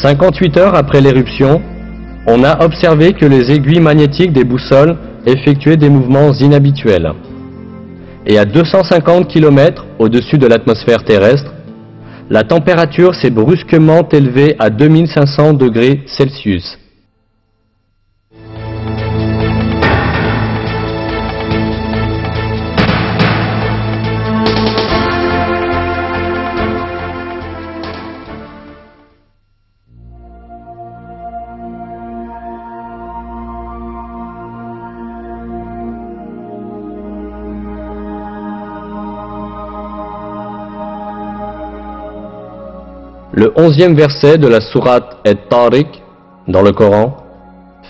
58 heures après l'éruption, on a observé que les aiguilles magnétiques des boussoles effectuaient des mouvements inhabituels. Et à 250 km au-dessus de l'atmosphère terrestre, la température s'est brusquement élevée à 2500 degrés Celsius. Le 11e verset de la sourate At-Tariq, dans le Coran,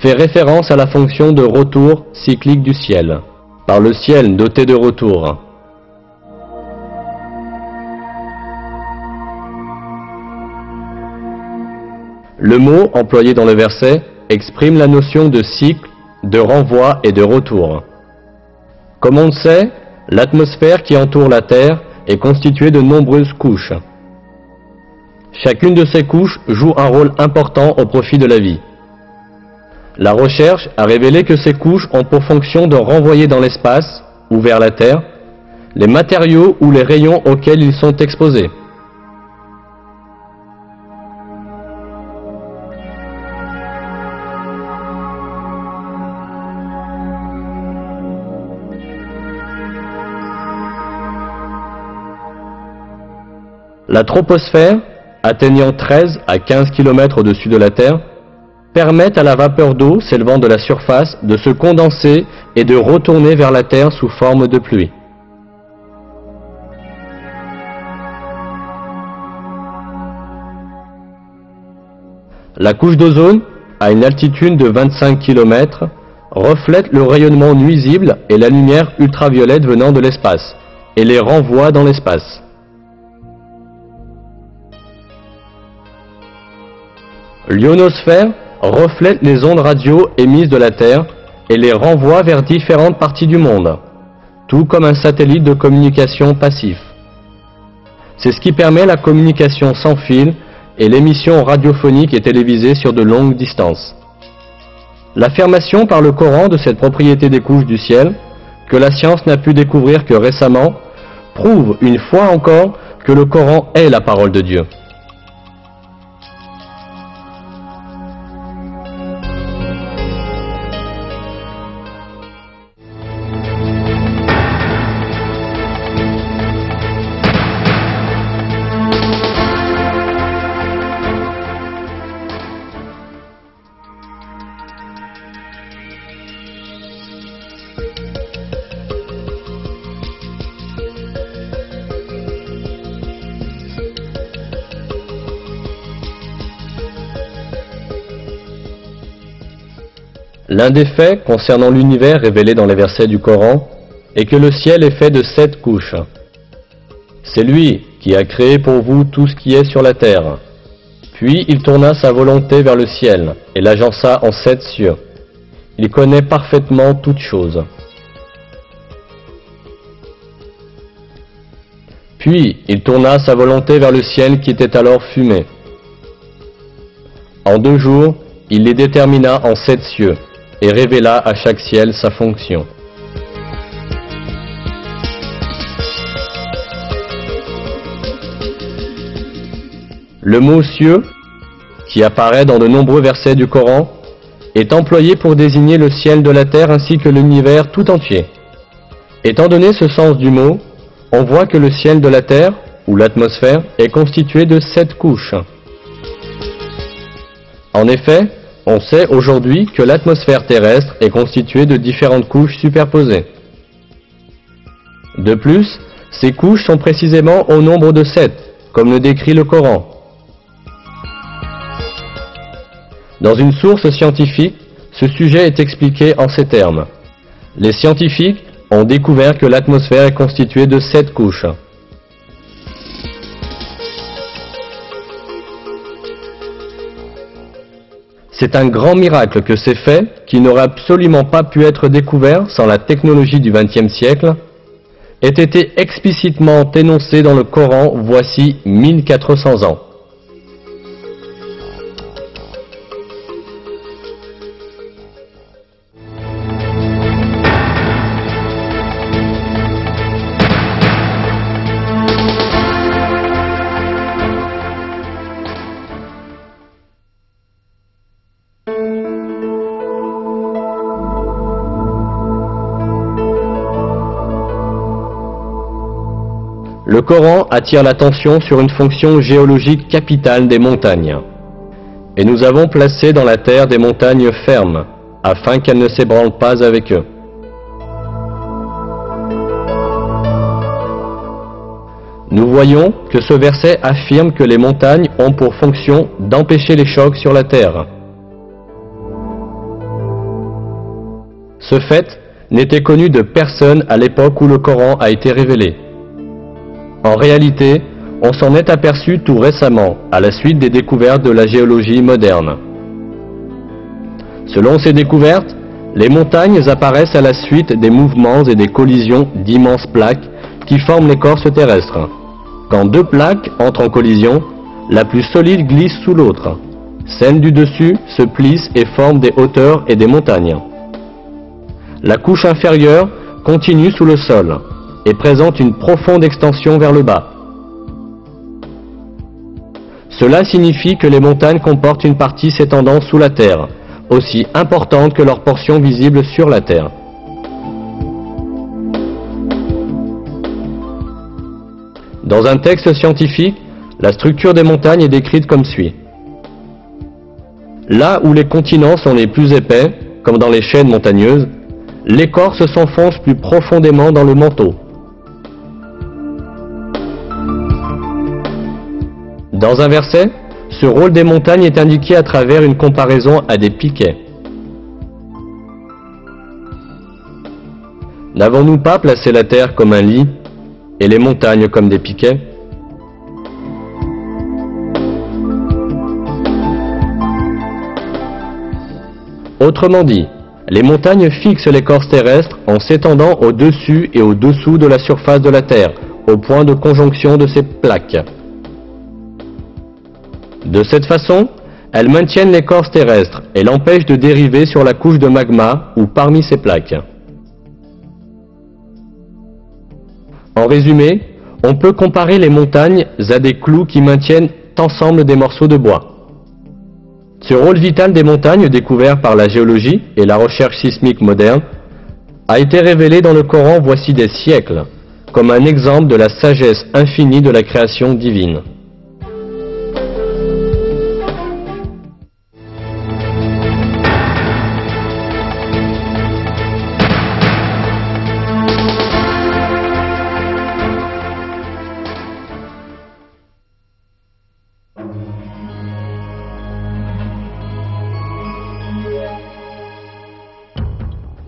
fait référence à la fonction de retour cyclique du ciel, par le ciel doté de retour. Le mot employé dans le verset exprime la notion de cycle, de renvoi et de retour. Comme on le sait, l'atmosphère qui entoure la Terre est constituée de nombreuses couches. Chacune de ces couches joue un rôle important au profit de la vie. La recherche a révélé que ces couches ont pour fonction de renvoyer dans l'espace, ou vers la Terre, les matériaux ou les rayons auxquels ils sont exposés. La troposphère, atteignant 13 à 15 km au-dessus de la Terre, permettent à la vapeur d'eau s'élevant de la surface de se condenser et de retourner vers la Terre sous forme de pluie. La couche d'ozone, à une altitude de 25 km, reflète le rayonnement nuisible et la lumière ultraviolette venant de l'espace, et les renvoie dans l'espace. L'ionosphère reflète les ondes radio émises de la Terre et les renvoie vers différentes parties du monde, tout comme un satellite de communication passif. C'est ce qui permet la communication sans fil et l'émission radiophonique et télévisée sur de longues distances. L'affirmation par le Coran de cette propriété des couches du ciel, que la science n'a pu découvrir que récemment, prouve une fois encore que le Coran est la parole de Dieu. L'un des faits concernant l'univers révélé dans les versets du Coran est que le ciel est fait de 7 couches. C'est lui qui a créé pour vous tout ce qui est sur la terre. Puis il tourna sa volonté vers le ciel et l'agença en 7 cieux. Il connaît parfaitement toutes choses. Puis il tourna sa volonté vers le ciel qui était alors fumé. En 2 jours, il les détermina en 7 cieux et révéla à chaque ciel sa fonction. Le mot cieux, qui apparaît dans de nombreux versets du Coran, est employé pour désigner le ciel de la terre ainsi que l'univers tout entier. Étant donné ce sens du mot, on voit que le ciel de la terre, ou l'atmosphère, est constitué de 7 couches. En effet, on sait aujourd'hui que l'atmosphère terrestre est constituée de différentes couches superposées. De plus, ces couches sont précisément au nombre de 7, comme le décrit le Coran. Dans une source scientifique, ce sujet est expliqué en ces termes. Les scientifiques ont découvert que l'atmosphère est constituée de 7 couches. C'est un grand miracle que ces faits, qui n'auraient absolument pas pu être découverts sans la technologie du XXe siècle, aient été explicitement énoncés dans le Coran voici 1400 ans. le Coran attire l'attention sur une fonction géologique capitale des montagnes. Et nous avons placé dans la terre des montagnes fermes, afin qu'elles ne s'ébranlent pas avec eux. Nous voyons que ce verset affirme que les montagnes ont pour fonction d'empêcher les chocs sur la terre. Ce fait n'était connu de personne à l'époque où le Coran a été révélé. En réalité, on s'en est aperçu tout récemment, à la suite des découvertes de la géologie moderne. Selon ces découvertes, les montagnes apparaissent à la suite des mouvements et des collisions d'immenses plaques qui forment l'écorce terrestre. Quand deux plaques entrent en collision, la plus solide glisse sous l'autre. Celle du dessus se plisse et forme des hauteurs et des montagnes. La couche inférieure continue sous le sol et présente une profonde extension vers le bas. Cela signifie que les montagnes comportent une partie s'étendant sous la terre, aussi importante que leur portion visible sur la terre. Dans un texte scientifique, la structure des montagnes est décrite comme suit. Là où les continents sont les plus épais, comme dans les chaînes montagneuses, l'écorce s'enfonce plus profondément dans le manteau. Dans un verset, ce rôle des montagnes est indiqué à travers une comparaison à des piquets. N'avons-nous pas placé la terre comme un lit et les montagnes comme des piquets? Autrement dit, les montagnes fixent l'écorce terrestre en s'étendant au-dessus et au-dessous de la surface de la Terre, au point de conjonction de ces plaques. De cette façon, elles maintiennent l'écorce terrestre et l'empêchent de dériver sur la couche de magma ou parmi ces plaques. En résumé, on peut comparer les montagnes à des clous qui maintiennent ensemble des morceaux de bois. Ce rôle vital des montagnes, découvert par la géologie et la recherche sismique moderne, a été révélé dans le Coran voici des siècles, comme un exemple de la sagesse infinie de la création divine.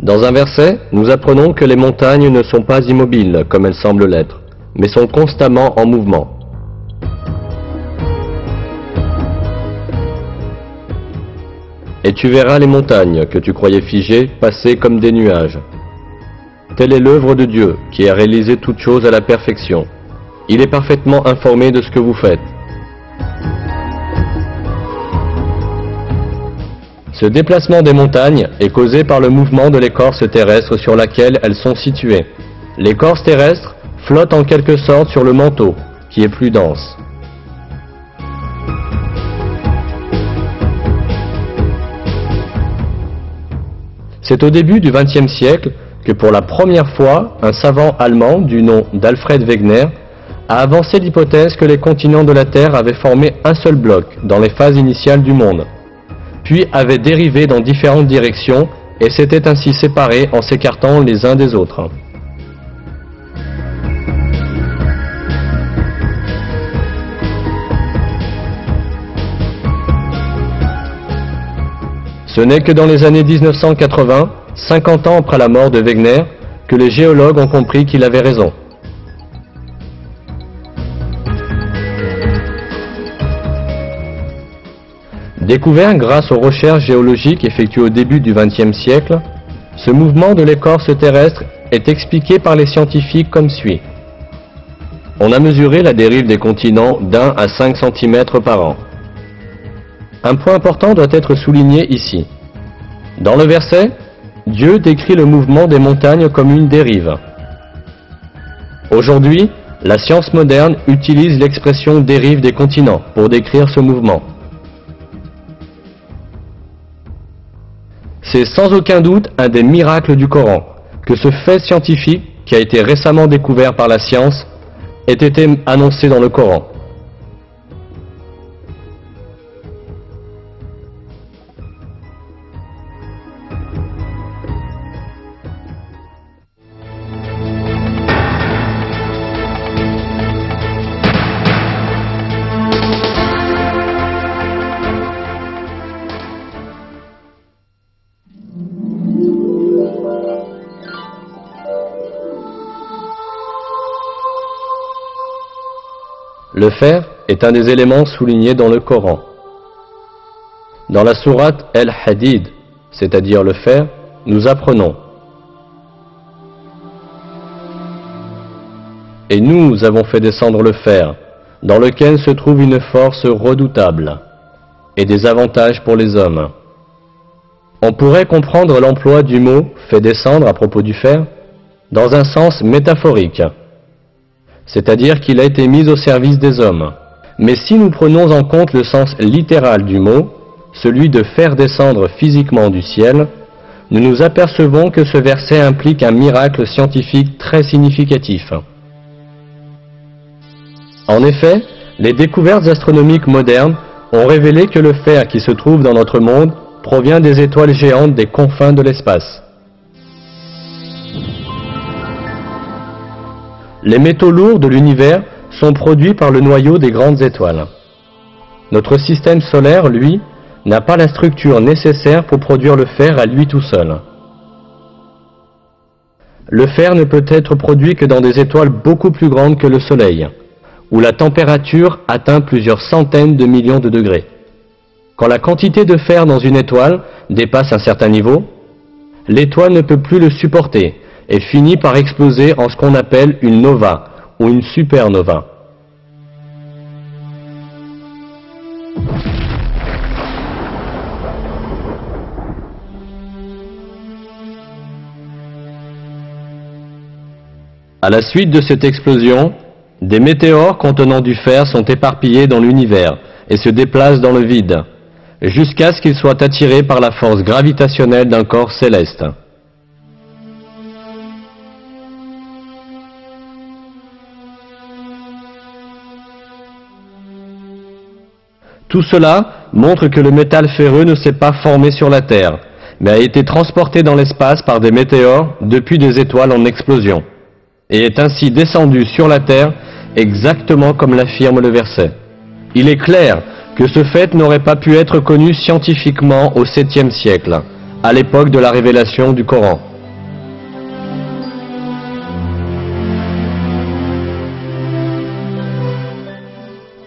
Dans un verset, nous apprenons que les montagnes ne sont pas immobiles comme elles semblent l'être, mais sont constamment en mouvement. Et tu verras les montagnes que tu croyais figées passer comme des nuages. Telle est l'œuvre de Dieu qui a réalisé toutes choses à la perfection. Il est parfaitement informé de ce que vous faites. Ce déplacement des montagnes est causé par le mouvement de l'écorce terrestre sur laquelle elles sont situées. L'écorce terrestre flotte en quelque sorte sur le manteau, qui est plus dense. C'est au début du XXe siècle que pour la première fois, un savant allemand du nom d'Alfred Wegener a avancé l'hypothèse que les continents de la Terre avaient formé un seul bloc dans les phases initiales du monde, puis avaient dérivé dans différentes directions et s'étaient ainsi séparés en s'écartant les uns des autres. Ce n'est que dans les années 1980, 50 ans après la mort de Wegener, que les géologues ont compris qu'il avait raison. Découvert grâce aux recherches géologiques effectuées au début du XXe siècle, ce mouvement de l'écorce terrestre est expliqué par les scientifiques comme suit. On a mesuré la dérive des continents d'1 à 5 cm par an. Un point important doit être souligné ici. Dans le verset, Dieu décrit le mouvement des montagnes comme une dérive. Aujourd'hui, la science moderne utilise l'expression dérive des continents pour décrire ce mouvement. C'est sans aucun doute un des miracles du Coran que ce fait scientifique, qui a été récemment découvert par la science, ait été annoncé dans le Coran. Le fer est un des éléments soulignés dans le Coran. Dans la sourate Al-Hadid, c'est-à-dire le fer, nous apprenons: Et nous avons fait descendre le fer, dans lequel se trouve une force redoutable, et des avantages pour les hommes. On pourrait comprendre l'emploi du mot « fait descendre » à propos du fer dans un sens métaphorique, c'est-à-dire qu'il a été mis au service des hommes. Mais si nous prenons en compte le sens littéral du mot, celui de faire descendre physiquement du ciel, nous nous apercevons que ce verset implique un miracle scientifique très significatif. En effet, les découvertes astronomiques modernes ont révélé que le fer qui se trouve dans notre monde provient des étoiles géantes des confins de l'espace. Les métaux lourds de l'univers sont produits par le noyau des grandes étoiles. Notre système solaire, lui, n'a pas la structure nécessaire pour produire le fer à lui tout seul. Le fer ne peut être produit que dans des étoiles beaucoup plus grandes que le Soleil, où la température atteint plusieurs centaines de millions de degrés. Quand la quantité de fer dans une étoile dépasse un certain niveau, l'étoile ne peut plus le supporter et finit par exploser en ce qu'on appelle une nova ou une supernova. À la suite de cette explosion, des météores contenant du fer sont éparpillés dans l'univers et se déplacent dans le vide, jusqu'à ce qu'ils soient attirés par la force gravitationnelle d'un corps céleste. Tout cela montre que le métal ferreux ne s'est pas formé sur la Terre, mais a été transporté dans l'espace par des météores depuis des étoiles en explosion, et est ainsi descendu sur la Terre exactement comme l'affirme le verset. Il est clair que ce fait n'aurait pas pu être connu scientifiquement au 7e siècle, à l'époque de la révélation du Coran.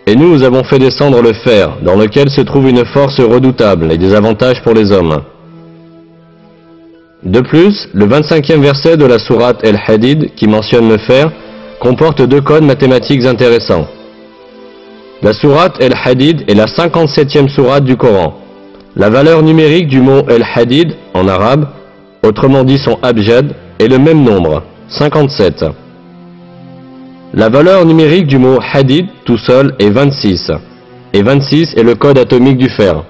Et nous avons fait descendre le fer, dans lequel se trouve une force redoutable et des avantages pour les hommes. De plus, le 25e verset de la sourate Al-Hadid, qui mentionne le fer, comporte deux codes mathématiques intéressants. La sourate Al-Hadid est la 57e sourate du Coran. La valeur numérique du mot Al-Hadid, en arabe, autrement dit son abjad, est le même nombre, 57. La valeur numérique du mot Hadid tout seul est 26, et 26 est le code atomique du fer.